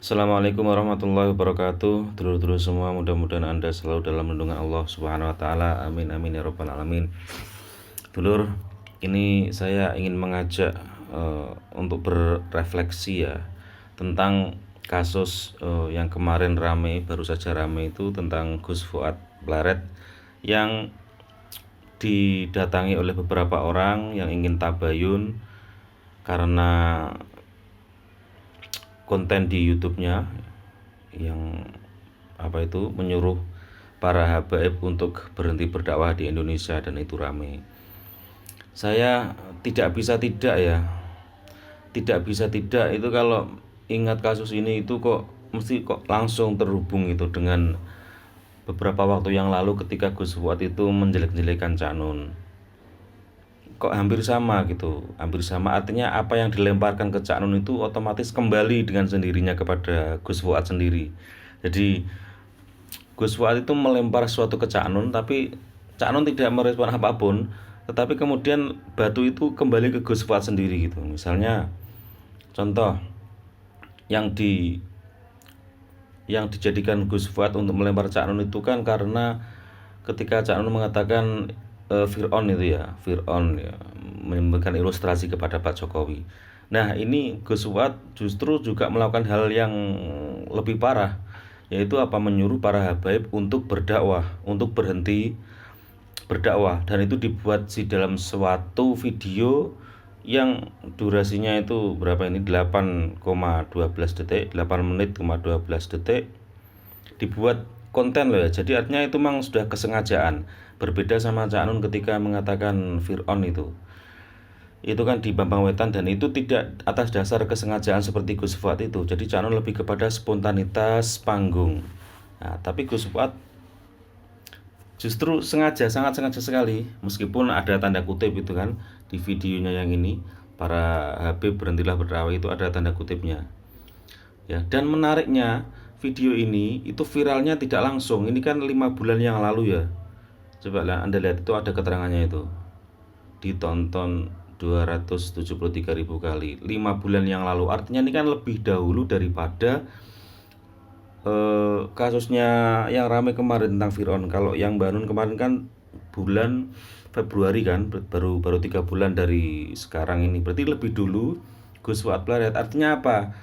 Assalamualaikum warahmatullahi wabarakatuh. Dulur-dulur semua, mudah-mudahan Anda selalu dalam lindungan Allah Subhanahu wa taala. Amin amin ya rabbal alamin. Dulur, ini saya ingin mengajak untuk berefleksi ya tentang kasus yang kemarin baru saja rame itu tentang Gus Fuad Blaret yang didatangi oleh beberapa orang yang ingin tabayun karena konten di YouTube-nya yang menyuruh para habaib untuk berhenti berdakwah di Indonesia, dan itu rame. Saya tidak bisa tidak itu kalau ingat kasus ini itu kok mesti kok langsung terhubung itu dengan beberapa waktu yang lalu ketika Gus Fuad itu menjelek-jelekan Cak Nun. Kok hampir sama artinya apa yang dilemparkan ke Cak Nun itu otomatis kembali dengan sendirinya kepada Gus Fuad sendiri. Jadi Gus Fuad itu melempar sesuatu ke Cak Nun, tapi Cak Nun tidak merespon apapun, tetapi kemudian batu itu kembali ke Gus Fuad sendiri gitu. Misalnya contoh yang dijadikan Gus Fuad untuk melempar Cak Nun itu kan karena ketika Cak Nun mengatakan Fir'aun ya, memberikan ilustrasi kepada Pak Jokowi. Nah, ini Gus Fuad justru juga melakukan hal yang lebih parah, yaitu menyuruh para habaib untuk berdakwah, untuk berhenti berdakwah, dan itu dibuat di dalam suatu video yang durasinya itu berapa ini, 8,12 detik, 8 menit 12 detik, dibuat konten loh ya. Jadi artinya itu memang sudah kesengajaan. Berbeda sama Cak Nun ketika mengatakan Fir'aun itu kan di Bambang Wetan, dan itu tidak atas dasar kesengajaan seperti Gus Fuad itu. Jadi Cak Nun lebih kepada spontanitas panggung. Nah, tapi Gus Fuad justru sengaja, sangat sengaja sekali, meskipun ada tanda kutip itu kan di videonya yang ini, para Habib berhentilah berdakwah, itu ada tanda kutipnya. Ya, dan menariknya video ini itu viralnya tidak langsung. Ini kan 5 bulan yang lalu ya. Coba lah Anda lihat, itu ada keterangannya itu. Ditonton 273.000 kali 5 bulan yang lalu. Artinya ini kan lebih dahulu daripada kasusnya yang ramai kemarin tentang Fir'aun. Kalau yang Banun kemarin kan bulan Februari kan, baru 3 bulan dari sekarang ini. Berarti lebih dulu Gus Fuad Blaret. Artinya apa?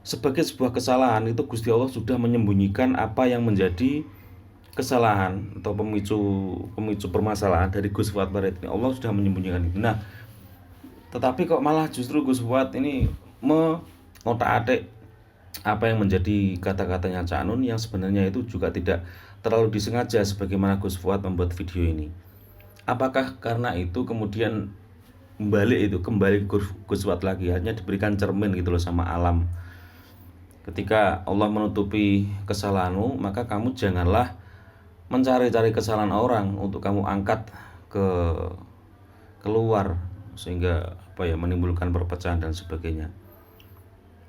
Sebagai sebuah kesalahan itu Gusti Allah sudah menyembunyikan apa yang menjadi kesalahan atau pemicu permasalahan dari Gus Fuad Blaret ini. Allah sudah menyembunyikan itu. Nah, tetapi kok malah justru Gus Fuad ini mengotak-atik apa yang menjadi kata-katanya Cak Nun yang sebenarnya itu juga tidak terlalu disengaja sebagaimana Gus Fuad membuat video ini. Apakah karena itu kemudian kembali Gus Fuad lagi, hanya diberikan cermin gitu loh sama alam. Ketika Allah menutupi kesalahanmu, maka kamu janganlah mencari-cari kesalahan orang untuk kamu angkat keluar, sehingga menimbulkan perpecahan dan sebagainya.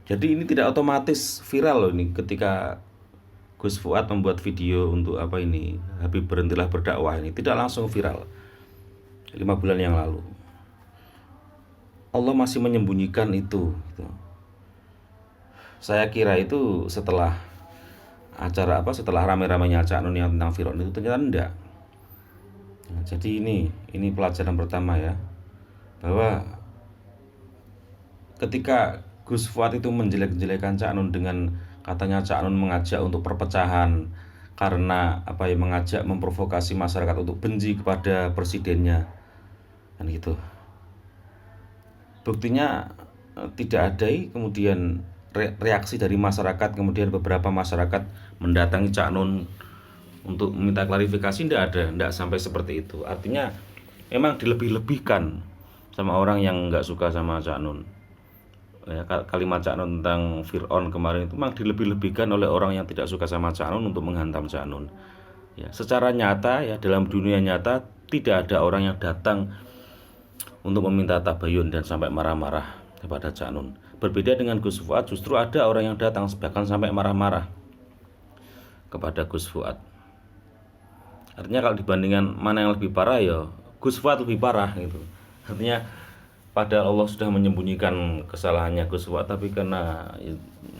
Jadi ini tidak otomatis viral loh ini ketika Gus Fuad membuat video untuk Habib berhentilah berdakwah, ini tidak langsung viral 5 bulan yang lalu. Allah masih menyembunyikan itu gitu. Saya kira itu setelah setelah rame-ramenya Cak Nun yang tentang Fir'aun itu, ternyata enggak. Nah, jadi ini pelajaran pertama ya, bahwa ketika Gus Fuad itu menjelek-jelekan Cak Nun dengan katanya Cak Nun mengajak untuk perpecahan karena mengajak memprovokasi masyarakat untuk benci kepada presidennya kan gitu. Buktinya tidak ada kemudian reaksi dari masyarakat, kemudian beberapa masyarakat mendatangi Cak Nun untuk meminta klarifikasi, tidak sampai seperti itu. Artinya memang dilebih-lebihkan sama orang yang nggak suka sama Cak Nun. Ya, kalimat Cak Nun tentang Fir'aun kemarin itu memang dilebih-lebihkan oleh orang yang tidak suka sama Cak Nun untuk menghantam Cak Nun. Ya, secara nyata ya, dalam dunia nyata tidak ada orang yang datang untuk meminta tabayun dan sampai marah-marah kepada Cak Nun. Berbeda dengan Gus Fuad, justru ada orang yang datang bahkan sampai marah-marah kepada Gus Fuad. Artinya kalau dibandingkan mana yang lebih parah ya Gus Fuad lebih parah gitu. Artinya padahal Allah sudah menyembunyikan kesalahannya Gus Fuad, tapi karena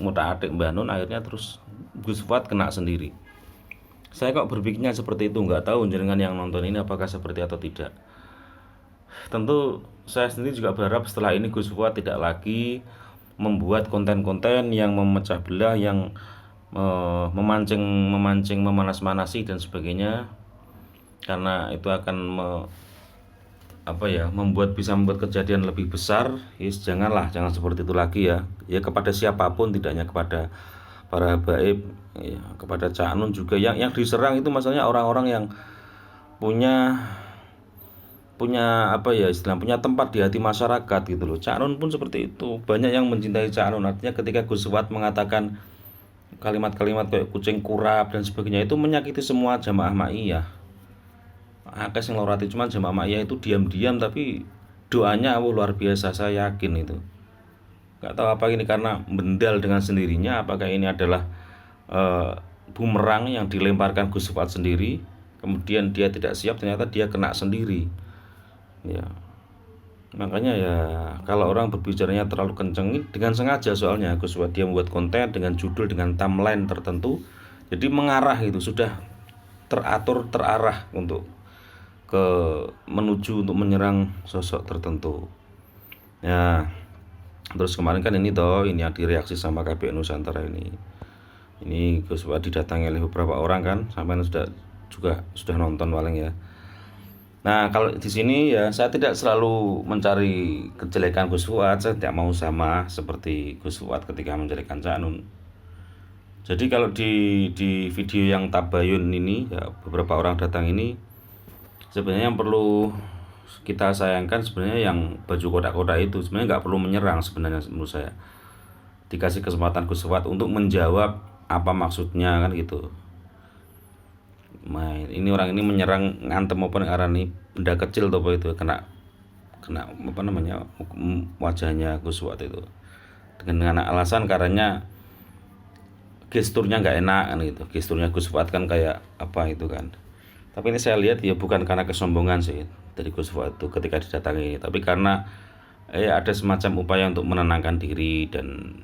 mutak-atik Mbah Nun akhirnya terus Gus Fuad kena sendiri. Saya kok berpikirnya seperti itu, nggak tahu jenengan yang nonton ini apakah seperti atau tidak. Tentu saya sendiri juga berharap setelah ini Gus Fuad tidak lagi membuat konten-konten yang memecah belah, yang memancing, memanas-manasi dan sebagainya, karena itu akan bisa membuat kejadian lebih besar. Yes, jangan seperti itu lagi ya. Ya kepada siapapun, tidak hanya kepada para habaib, ya, kepada Cak Nun juga yang diserang itu masalahnya orang-orang yang punya punya tempat di hati masyarakat gitu loh. Cak Nun pun seperti itu. Banyak yang mencintai Cak Nun. Artinya ketika Gus Fuad mengatakan kalimat-kalimat kayak kucing kurap dan sebagainya, itu menyakiti semua jamaah Ma'iyah. Akeh sing lorati, cuman jamaah Ma'iyah itu diam-diam tapi doanya luar biasa, saya yakin itu. Gak tahu apa ini karena bendal dengan sendirinya, apakah ini adalah bumerang yang dilemparkan Gus Fuad sendiri, kemudian dia tidak siap, ternyata dia kena sendiri. Ya, makanya ya kalau orang berbicaranya terlalu kenceng dengan sengaja, soalnya Gus Fuad dia membuat konten dengan judul, dengan timeline tertentu, jadi mengarah itu sudah teratur, terarah untuk menuju untuk menyerang sosok tertentu. Ya, terus kemarin kan ini yang direaksi sama KPI Nusantara ini Gus Fuad didatangi oleh beberapa orang kan, sampai sudah nonton paling ya. Nah, kalau di sini ya saya tidak selalu mencari kejelekan Gus Fuad, saya tidak mau sama seperti Gus Fuad ketika menjelekan Cak Nun. Jadi kalau di video yang tabayun ini ya, beberapa orang datang ini, sebenarnya yang perlu kita sayangkan sebenarnya yang baju kotak-kotak itu sebenarnya nggak perlu menyerang sebenarnya menurut saya. Dikasih kesempatan Gus Fuad untuk menjawab apa maksudnya kan gitu. Nah, ini orang ini menyerang ngantem apa nih benda kecil tuh apa itu kena wajahnya Gus Fuad itu dengan alasan karena gesturnya nggak enak kan gitu. Gesturnya Gus Fuad kan kayak apa itu kan. Tapi ini saya lihat ya bukan karena kesombongan sih dari Gus Fuad itu ketika didatangi, tapi karena ada semacam upaya untuk menenangkan diri, dan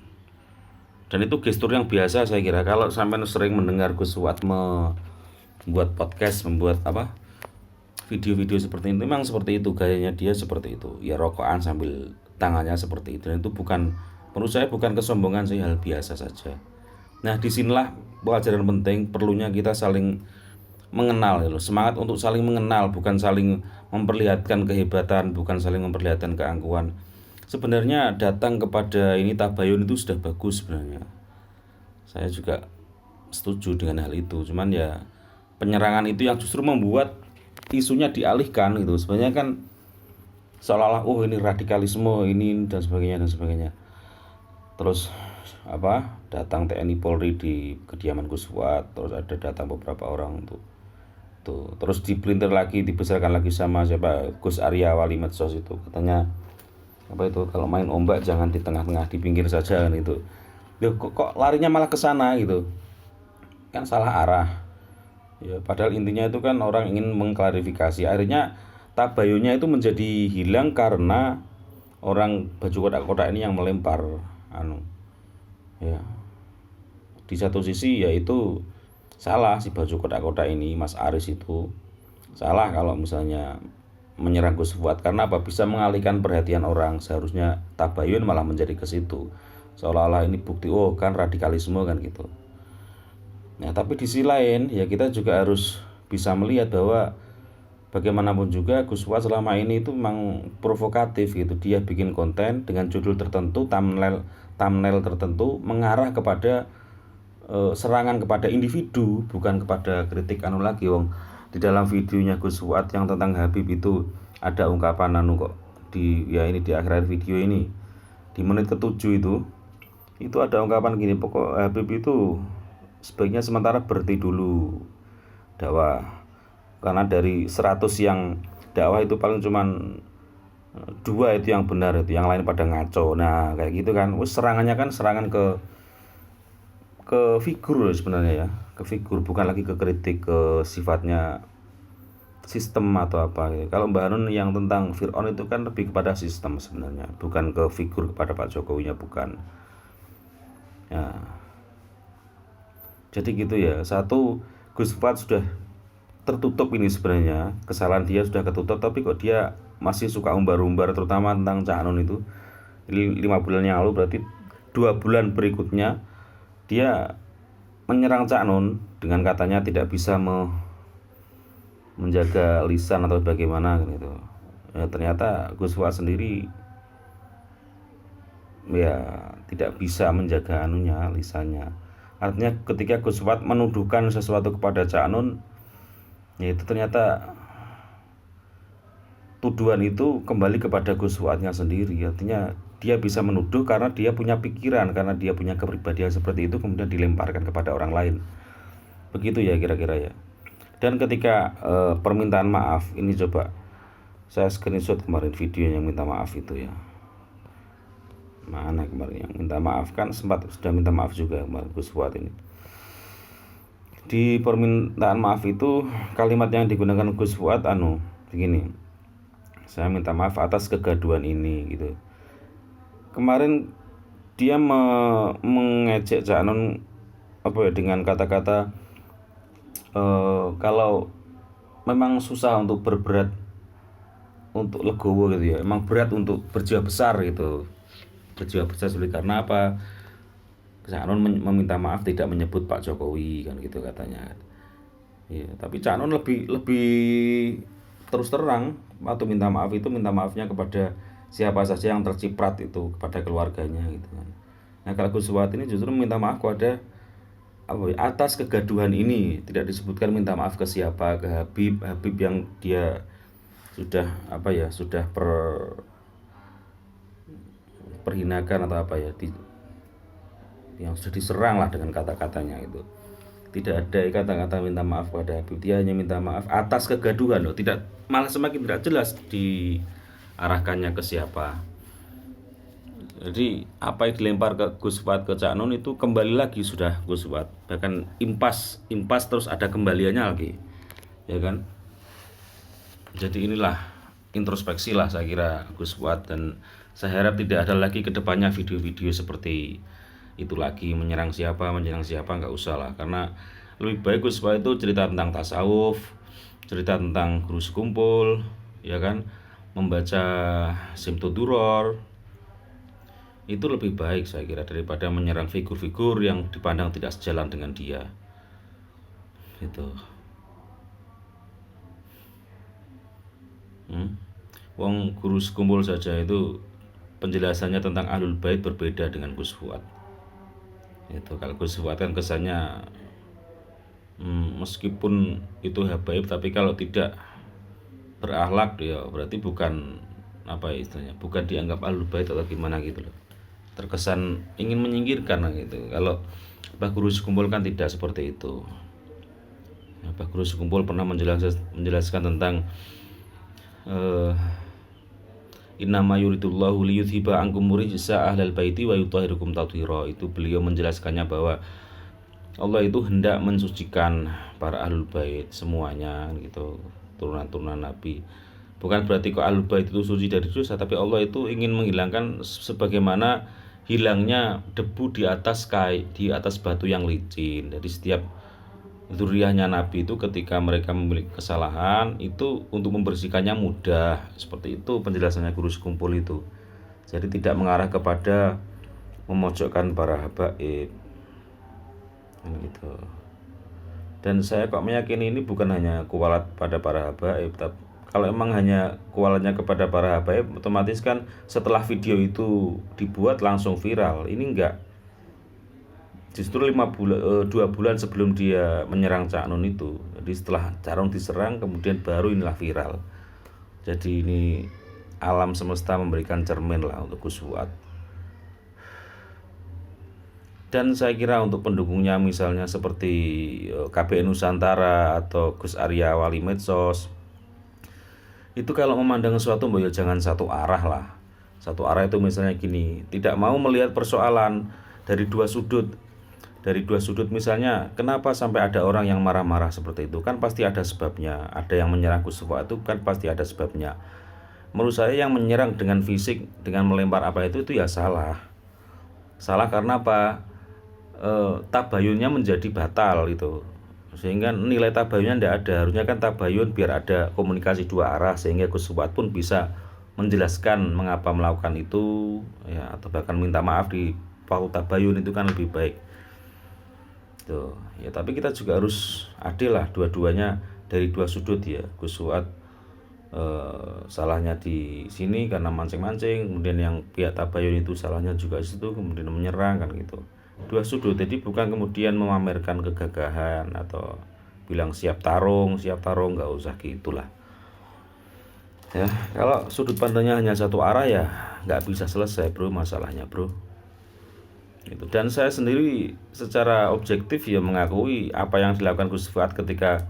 itu gestur yang biasa saya kira. Kalau sampai sering mendengar Gus Fuad membuat podcast, membuat video-video seperti itu, memang seperti itu gayanya dia, seperti itu ya, rokokan sambil tangannya seperti itu, dan itu menurut saya bukan kesombongan sih, hal biasa saja. Nah, disinilah pelajaran penting, perlunya kita saling mengenal gitu. Semangat untuk saling mengenal, bukan saling memperlihatkan kehebatan, bukan saling memperlihatkan keangkuhan. Sebenarnya datang kepada ini tabayun itu sudah bagus sebenarnya. Saya juga setuju dengan hal itu. Cuman ya penyerangan itu yang justru membuat isunya dialihkan gitu. Sebenarnya kan seolah-olah ini radikalisme ini dan sebagainya. Terus datang TNI Polri di kediaman Gus Fuad, terus ada datang beberapa orang tuh, terus dipelintir lagi, dibesarkan lagi sama siapa, Gus Arya wali medsos itu, katanya kalau main ombak jangan di tengah-tengah, di pinggir saja kan itu. Kok larinya malah ke sana gitu, kan salah arah ya. Padahal intinya itu kan orang ingin mengklarifikasi. Akhirnya tabayunnya itu menjadi hilang karena orang baju kotak-kotak ini yang melempar ya. Di satu sisi ya itu salah si baju kotak-kotak ini, Mas Aris itu salah kalau misalnya menyerang Gus Fuad, karena bisa mengalihkan perhatian orang. Seharusnya tabayun malah menjadi ke situ, seolah-olah ini bukti kan radikalisme kan gitu. Nah, tapi di sisi lain ya kita juga harus bisa melihat bahwa bagaimanapun juga Gus Fuad selama ini itu memang provokatif gitu. Dia bikin konten dengan judul tertentu, thumbnail tertentu, mengarah kepada serangan kepada individu, bukan kepada kritik lagi. Di dalam videonya Gus Fuad yang tentang Habib itu ada ungkapan kok di akhir video ini, di menit ke-7 itu ada ungkapan gini, pokok Habib itu sebaiknya sementara berhenti dulu dakwah, karena dari 100 yang dakwah itu paling cuman 2 itu yang benar, itu yang lain pada ngaco. Nah kayak gitu kan, serangannya kan serangan ke figur sebenarnya ya, ke figur, bukan lagi ke kritik, ke sifatnya sistem atau apa gitu. Kalau Mbak Hanun yang tentang Fir'aun itu kan lebih kepada sistem sebenarnya, bukan ke figur kepada Pak Jokowinya, bukan. Ya, jadi gitu ya. Satu, Gus Fuad sudah tertutup ini sebenarnya, kesalahan dia sudah ketutup, tapi kok dia masih suka umbar-umbar, terutama tentang Cak Nun itu. 5 bulan yang lalu, berarti 2 bulan berikutnya dia menyerang Cak Nun dengan katanya tidak bisa menjaga lisan atau bagaimana gitu. Ya, ternyata Gus Fuad sendiri ya tidak bisa menjaga anunya, lisannya. Artinya ketika Gus Fuad menuduhkan sesuatu kepada Cak Nun, ya itu ternyata tuduhan itu kembali kepada Gus Fuadnya sendiri. Artinya dia bisa menuduh karena dia punya pikiran, karena dia punya kepribadian seperti itu, kemudian dilemparkan kepada orang lain. Begitu ya kira-kira ya. Dan ketika permintaan maaf ini, coba saya screenshot kemarin video yang minta maaf itu ya. Mana kemarin yang minta maaf, kan sudah minta maaf juga kemarin Gus Fuad ini. Di permintaan maaf itu kalimat yang digunakan Gus Fuad begini. Saya minta maaf atas kegaduhan ini gitu. Kemarin dia mengejek Cak Nun dengan kata-kata kalau memang susah untuk berberat untuk legowo gitu ya, emang berat untuk berjiwa besar gitu. Berjiwa besar sulit karena apa? Cak Nun meminta maaf tidak menyebut Pak Jokowi kan gitu katanya. Ya, tapi Cak Nun lebih terus terang waktu minta maaf itu, minta maafnya kepada siapa saja yang terciprat itu, kepada keluarganya gitu kan. Nah, kalau Gus Fuad ini justru meminta maaf kepada atas kegaduhan ini, tidak disebutkan minta maaf ke siapa, ke Habib yang dia sudah sudah perhinakan atau yang sudah diserang lah dengan kata-katanya itu. Tidak ada kata-kata minta maaf pada Habib, dia hanya minta maaf atas kegaduhan loh, tidak, malah semakin tidak jelas diarahkannya ke siapa. Jadi apa yang dilempar ke Gus Fuad ke Cak Nun itu kembali lagi sudah Gus Fuad, bahkan impas terus ada kembaliannya lagi, ya kan. Jadi inilah introspeksi lah saya kira Gus Fuad, dan saya harap tidak ada lagi kedepannya video-video seperti itu lagi, menyerang siapa nggak usah lah, karena lebih baik Gus Fuad itu cerita tentang tasawuf, cerita tentang guru sekumpul, ya kan, membaca Simtud Duror, itu lebih baik saya kira daripada menyerang figur-figur yang dipandang tidak sejalan dengan dia gitu. Wong guru sekumpul saja itu penjelasannya tentang Ahlul Bait berbeda dengan Gus Fuad. Itu kalau Gus Fuad kan kesannya meskipun itu habaib, tapi kalau tidak berakhlak ya berarti bukan istilahnya, bukan dianggap Ahlul Bait atau gimana gitu loh. Terkesan ingin menyingkirkan gitu. Kalau Pak Guru Sekumpul kan tidak seperti itu. Pak Guru Sekumpul pernah menjelaskan tentang innama yuridullahu liyudhiba ankum rijsa ahlal baiti wa yutahhirukum tathira. Itu beliau menjelaskannya bahwa Allah itu hendak mensucikan para ahlul bait semuanya gitu, turunan-turunan Nabi. Bukan berarti kok ahlul bait itu suci dari dosa, tapi Allah itu ingin menghilangkan sebagaimana hilangnya debu di atas batu yang licin. Jadi setiap dzurriyyahnya Nabi itu ketika mereka memiliki kesalahan itu untuk membersihkannya mudah. Seperti itu penjelasannya Guru Sekumpul itu. Jadi tidak mengarah kepada memojokkan para habaib gitu. Dan saya kok meyakini ini bukan hanya kualat pada para habaib, tapi kalau emang hanya kualatnya kepada para habaib, otomatis kan setelah video itu dibuat langsung viral. Ini enggak. Justru 2 bulan sebelum dia menyerang Cak Nun itu. Jadi setelah Cak Nun diserang kemudian baru inilah viral. Jadi ini alam semesta memberikan cermin lah untuk Gus Fuad. Dan saya kira untuk pendukungnya misalnya seperti KPN Nusantara atau Gus Arya Wali Medsos, itu kalau memandang sesuatu ya jangan satu arah lah. Satu arah itu misalnya gini, tidak mau melihat persoalan dari 2 sudut. dari dua sudut. Misalnya kenapa sampai ada orang yang marah-marah seperti itu, kan pasti ada sebabnya. Ada yang menyerang Gus Fuad itu kan pasti ada sebabnya. Menurut saya yang menyerang dengan fisik, dengan melempar apa itu ya salah. Salah karena apa? Tabayunnya menjadi batal itu, sehingga nilai tabayunnya tidak ada. Harusnya kan tabayun biar ada komunikasi dua arah, sehingga Gus Fuad pun bisa menjelaskan mengapa melakukan itu ya, atau bahkan minta maaf di waktu tabayun, itu kan lebih baik tuh ya. Tapi kita juga harus adil lah, dua-duanya dari dua sudut ya. Gus Fuad salahnya di sini karena mancing-mancing, kemudian yang pihak tabayun itu salahnya juga di situ, kemudian menyerang kan gitu. Dua sudut, jadi bukan kemudian memamerkan kegagahan atau bilang siap tarung, nggak usah gitulah ya. Kalau sudut pandangnya hanya satu arah ya nggak bisa selesai bro masalahnya bro gitu. Dan saya sendiri secara objektif ya mengakui apa yang dilakukan Gus Fuad ketika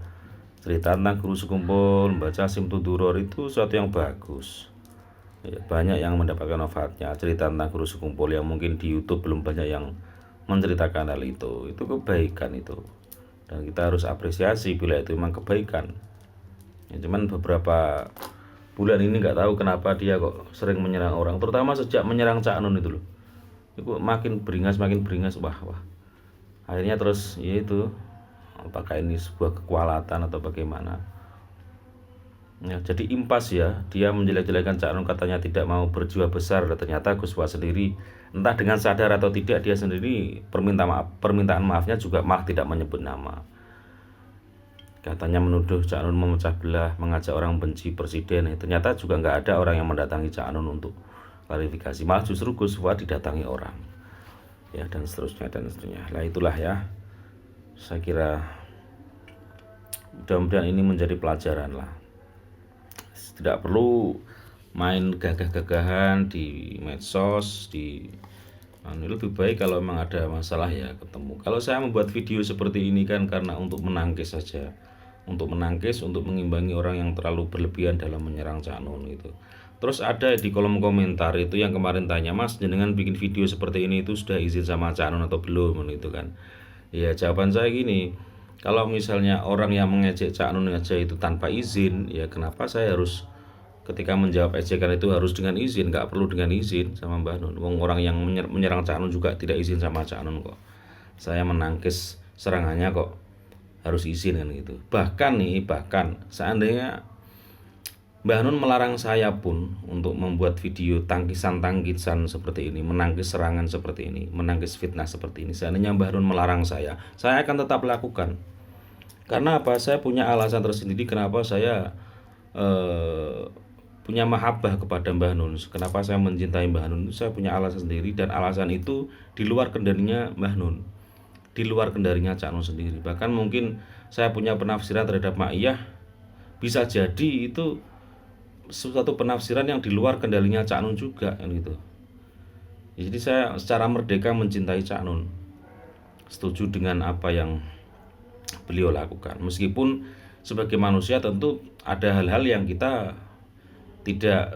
cerita tentang guru sekumpul, membaca Simtu Duror itu suatu yang bagus ya, banyak yang mendapatkan manfaatnya. Cerita tentang guru sekumpul yang mungkin di YouTube belum banyak yang menceritakan hal itu kebaikan itu, dan kita harus apresiasi bila itu memang kebaikan ya. Cuman beberapa bulan ini nggak tahu kenapa dia kok sering menyerang orang, terutama sejak menyerang Cak Nun itu loh, itu makin beringas wah akhirnya terus ya itu, apakah ini sebuah kekualatan atau bagaimana ya. Jadi impas ya, dia menjelek-jelekan Cak Nun, katanya tidak mau berjiwa besar, ternyata Gus Fuad sendiri entah dengan sadar atau tidak, dia sendiri permintaan maafnya juga malah tidak menyebut nama. Katanya menuduh Cak Nun memecah belah, mengajak orang benci presiden. Ternyata juga nggak ada orang yang mendatangi Cak Nun untuk klarifikasi, malah justru Gus Fuad didatangi orang ya, dan seterusnya. Lah itulah ya, saya kira mudah-mudahan ini menjadi pelajaran lah. Tidak perlu main gagah-gagahan di medsos, lebih baik kalau memang ada masalah ya ketemu. Kalau saya membuat video seperti ini kan karena untuk menangkis saja, untuk mengimbangi orang yang terlalu berlebihan dalam menyerang Cak Nun gitu. Terus ada di kolom komentar itu yang kemarin tanya, Mas jenengan bikin video seperti ini itu sudah izin sama Cak Nun atau belum gitu kan. Ya jawaban saya gini, kalau misalnya orang yang mengejek Cak Nun aja itu tanpa izin, ya kenapa saya harus ketika menjawab ejekan itu harus dengan izin? Nggak perlu dengan izin sama Mbah Nun. Wong orang yang menyerang Cak Nun juga tidak izin sama Cak Nun kok. Saya menangkis serangannya kok harus izin kan gitu. Bahkan seandainya Mbah Nun melarang saya pun untuk membuat video tangkisan seperti ini, menangkis serangan seperti ini, menangkis fitnah seperti ini, seandainya Mbah Nun melarang saya akan tetap lakukan. Karena apa? Saya punya alasan tersendiri kenapa saya punya mahabbah kepada Mbah Nun. Kenapa saya mencintai Mbah Nun? Saya punya alasan sendiri, dan alasan itu di luar kendalinya Mbah Nun, di luar kendalinya Cak Nun sendiri. Bahkan mungkin saya punya penafsiran terhadap Ma'iyah, bisa jadi itu suatu penafsiran yang di luar kendalinya Cak Nun juga kan gitu. Jadi saya secara merdeka mencintai Cak Nun, setuju dengan apa yang beliau lakukan. Meskipun sebagai manusia tentu ada hal-hal yang kita tidak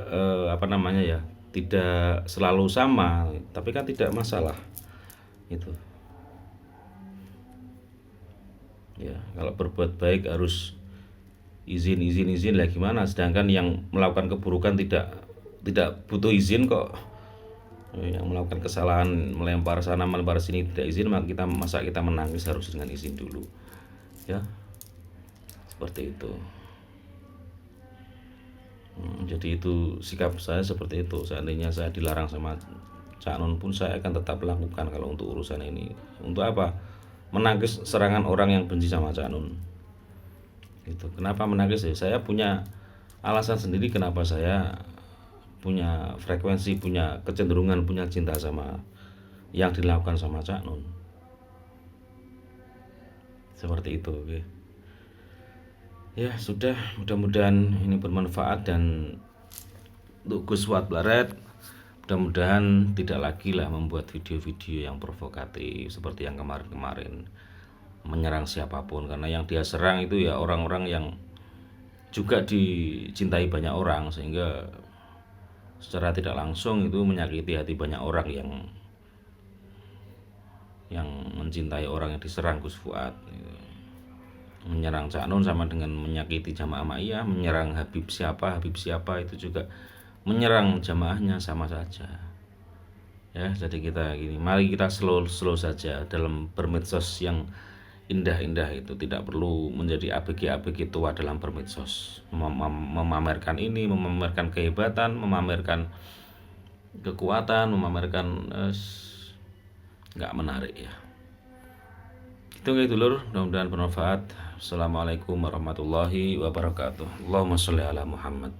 tidak selalu sama, tapi kan tidak masalah itu ya. Kalau berbuat baik harus izin lah gimana, sedangkan yang melakukan keburukan tidak butuh izin kok. Yang melakukan kesalahan, melempar sana melempar sini tidak izin, masa kita menangis harus dengan izin dulu ya, seperti itu. Jadi itu sikap saya seperti itu. Seandainya saya dilarang sama Cak Nun pun saya akan tetap lakukan kalau untuk urusan ini. Untuk apa? Menangkis serangan orang yang benci sama Cak Nun. Itu. Kenapa menangkis ya? Saya punya alasan sendiri kenapa saya punya frekuensi, punya kecenderungan, punya cinta sama yang dilakukan sama Cak Nun. Seperti itu, oke. Ya sudah, mudah-mudahan ini bermanfaat, dan untuk Gus Fuad Blaret mudah-mudahan tidak lagi lah membuat video-video yang provokatif seperti yang kemarin-kemarin menyerang siapapun, karena yang dia serang itu ya orang-orang yang juga dicintai banyak orang, sehingga secara tidak langsung itu menyakiti hati banyak orang yang mencintai orang yang diserang Gus Fuad. Menyerang Cak Nun sama dengan menyakiti jamaah Ma'iyah, menyerang Habib siapa itu juga menyerang jamaahnya, sama saja. Ya, jadi kita gini, mari kita slow saja dalam bermedsos yang indah-indah itu, tidak perlu menjadi ABG tua dalam bermedsos, memamerkan ini, memamerkan kehebatan, memamerkan kekuatan, memamerkan nggak menarik ya. Itu kayak dulur, mudah-mudahan bermanfaat. Assalamualaikum warahmatullahi wabarakatuh. Allahumma sholli ala Muhammad.